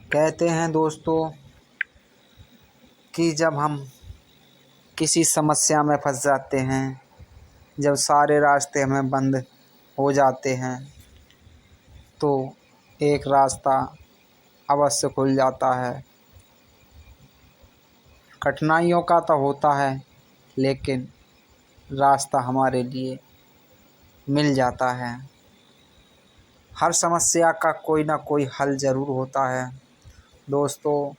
कहते हैं दोस्तों कि जब हम किसी समस्या में फंस जाते हैं, जब सारे रास्ते हमें बंद हो जाते हैं, तो एक रास्ता अवश्य खुल जाता है। कठिनाइयों का तो होता है, लेकिन रास्ता हमारे लिए मिल जाता है। हर समस्या का कोई ना कोई हल ज़रूर होता है। दोस्तों,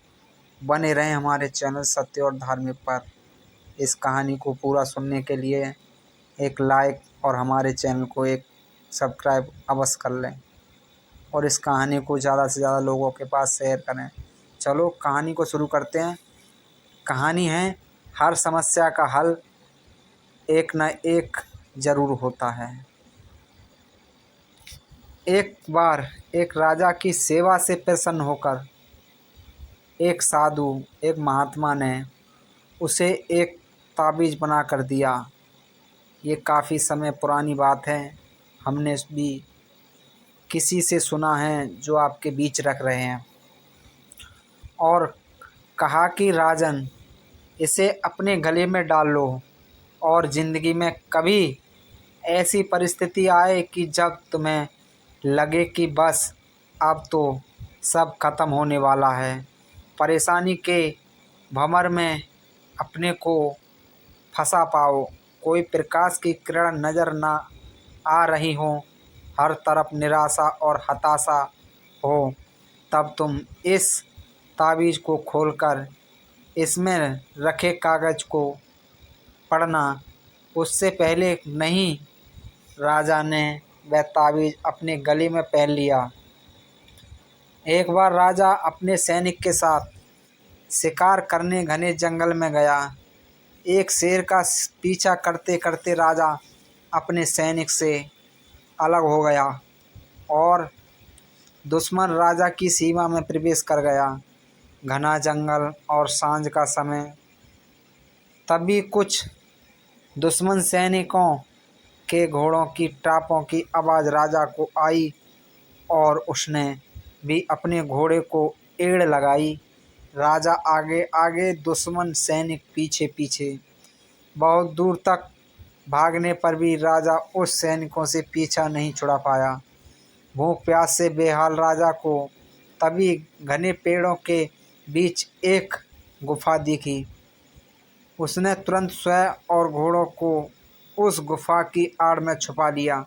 बने रहें हमारे चैनल सत्य और धार्मिक पर। इस कहानी को पूरा सुनने के लिए एक लाइक और हमारे चैनल को एक सब्सक्राइब अवश्य कर लें और इस कहानी को ज़्यादा से ज़्यादा लोगों के पास शेयर करें। चलो कहानी को शुरू करते हैं। कहानी है, हर समस्या का हल एक न एक ज़रूर होता है। एक बार एक राजा की सेवा से प्रसन्न होकर एक साधु, एक महात्मा ने उसे एक ताबीज़ बना कर दिया। ये काफ़ी समय पुरानी बात है, हमने भी किसी से सुना है जो आपके बीच रख रहे हैं। और कहा कि राजन, इसे अपने गले में डाल लो और ज़िंदगी में कभी ऐसी परिस्थिति आए कि जब तुम्हें लगे कि बस अब तो सब खत्म होने वाला है, परेशानी के भंवर में अपने को फंसा पाओ, कोई प्रकाश की किरण नज़र ना आ रही हो, हर तरफ निराशा और हताशा हो, तब तुम इस ताबीज़ को खोलकर इसमें रखे कागज़ को पढ़ना। उससे पहले नहीं, राजा ने वह ताबीज़ अपने गले में पहन लिया। एक बार राजा अपने सैनिक के साथ शिकार करने घने जंगल में गया। एक शेर का पीछा करते करते राजा अपने सैनिक से अलग हो गया और दुश्मन राजा की सीमा में प्रवेश कर गया। घना जंगल और सांझ का समय। तभी कुछ दुश्मन सैनिकों के घोड़ों की टापों की आवाज़ राजा को आई और उसने भी अपने घोड़े को एड़ लगाई। राजा आगे आगे, दुश्मन सैनिक पीछे पीछे। बहुत दूर तक भागने पर भी राजा उस सैनिकों से पीछा नहीं छुड़ा पाया। भूख प्यास से बेहाल राजा को तभी घने पेड़ों के बीच एक गुफा दिखी। उसने तुरंत स्वयं और घोड़ों को उस गुफा की आड़ में छुपा लिया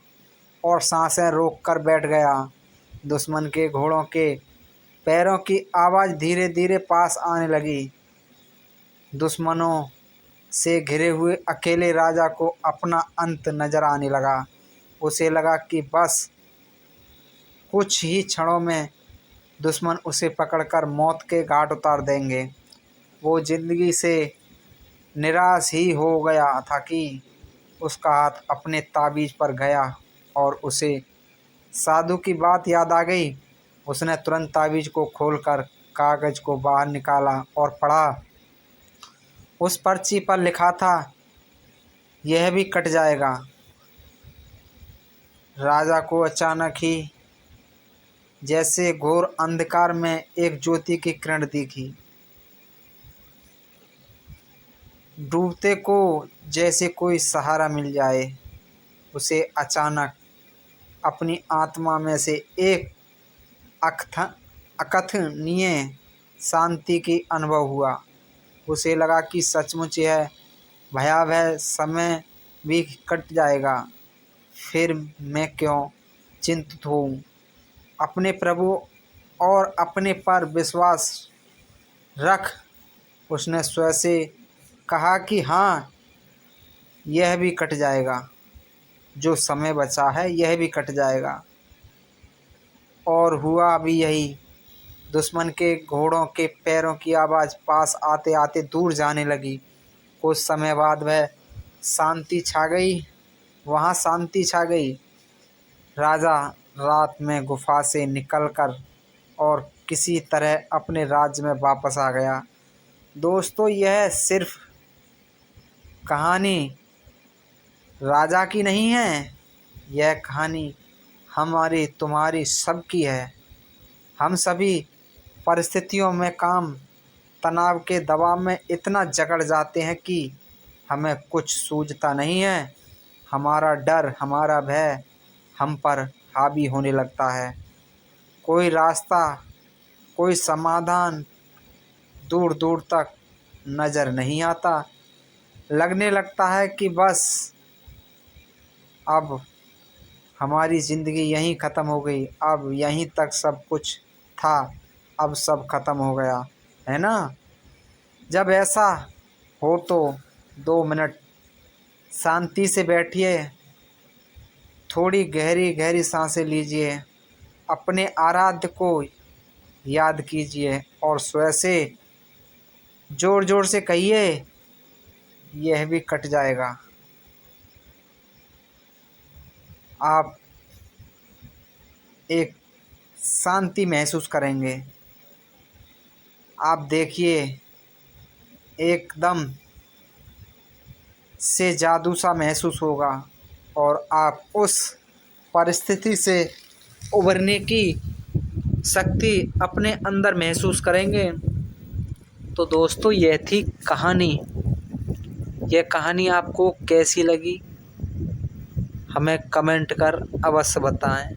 और सांसें रोक कर बैठ गया। दुश्मन के घोड़ों के पैरों की आवाज़ धीरे धीरे पास आने लगी। दुश्मनों से घिरे हुए अकेले राजा को अपना अंत नजर आने लगा। उसे लगा कि बस कुछ ही क्षणों में दुश्मन उसे पकड़कर मौत के घाट उतार देंगे। वो जिंदगी से निराश ही हो गया था कि उसका हाथ अपने ताबीज़ पर गया और उसे साधु की बात याद आ गई। उसने तुरंत ताबीज़ को खोलकर कागज़ को बाहर निकाला और पढ़ा। उस पर्ची पर लिखा था, यह भी कट जाएगा। राजा को अचानक ही जैसे घोर अंधकार में एक ज्योति की किरण दिखी। डूबते को जैसे कोई सहारा मिल जाए, उसे अचानक अपनी आत्मा में से एक अकथनीय शांति की अनुभव हुआ। उसे लगा कि सचमुच यह भयावह समय भी कट जाएगा। फिर मैं क्यों चिंतित हूँ। अपने प्रभु और अपने पर विश्वास रख, उसने स्वयं से कहा कि हाँ, यह भी कट जाएगा। जो समय बचा है यह भी कट जाएगा। और हुआ भी यही। दुश्मन के घोड़ों के पैरों की आवाज़ पास आते आते दूर जाने लगी। कुछ समय बाद शांति छा गई वहाँ शांति छा गई। राजा रात में गुफा से निकलकर और किसी तरह अपने राज्य में वापस आ गया। दोस्तों, यह सिर्फ कहानी राजा की नहीं है, यह कहानी हमारी तुम्हारी सबकी है। हम सभी परिस्थितियों में काम तनाव के दबाव में इतना जकड़ जाते हैं कि हमें कुछ सूझता नहीं है। हमारा डर, हमारा भय हम पर हावी होने लगता है। कोई रास्ता, कोई समाधान दूर दूर तक नज़र नहीं आता। लगने लगता है कि बस अब हमारी ज़िंदगी यहीं ख़त्म हो गई, अब यहीं तक सब कुछ था, अब सब ख़त्म हो गया, है ना। जब ऐसा हो तो 2 मिनट शांति से बैठिए, थोड़ी गहरी गहरी सांसें लीजिए, अपने आराध्य को याद कीजिए और स्वयं से ज़ोर ज़ोर से कहिए, यह भी कट जाएगा। आप एक शांति महसूस करेंगे। आप देखिए, एकदम से जादू सा महसूस होगा और आप उस परिस्थिति से उभरने की शक्ति अपने अंदर महसूस करेंगे। तो दोस्तों, यह थी कहानी। यह कहानी आपको कैसी लगी हमें कमेंट कर अवश्य बताएं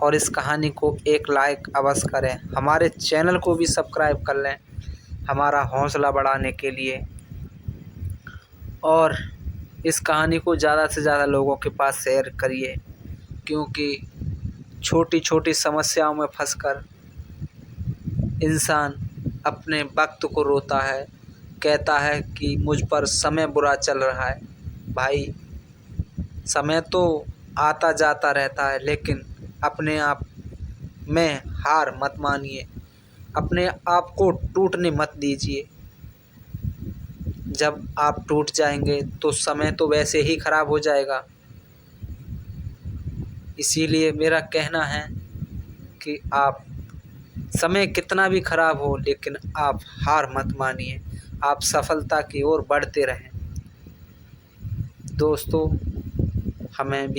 और इस कहानी को एक लाइक अवश्य करें। हमारे चैनल को भी सब्सक्राइब कर लें हमारा हौसला बढ़ाने के लिए, और इस कहानी को ज़्यादा से ज़्यादा लोगों के पास शेयर करिए, क्योंकि छोटी छोटी समस्याओं में फंसकर इंसान अपने वक्त को रोता है, कहता है कि मुझ पर समय बुरा चल रहा है। भाई, समय तो आता जाता रहता है, लेकिन अपने आप में हार मत मानिए, अपने आप को टूटने मत दीजिए। जब आप टूट जाएंगे तो समय तो वैसे ही खराब हो जाएगा। इसीलिए मेरा कहना है कि आप, समय कितना भी खराब हो, लेकिन आप हार मत मानिए, आप सफलता की ओर बढ़ते रहें। दोस्तों, हमें भी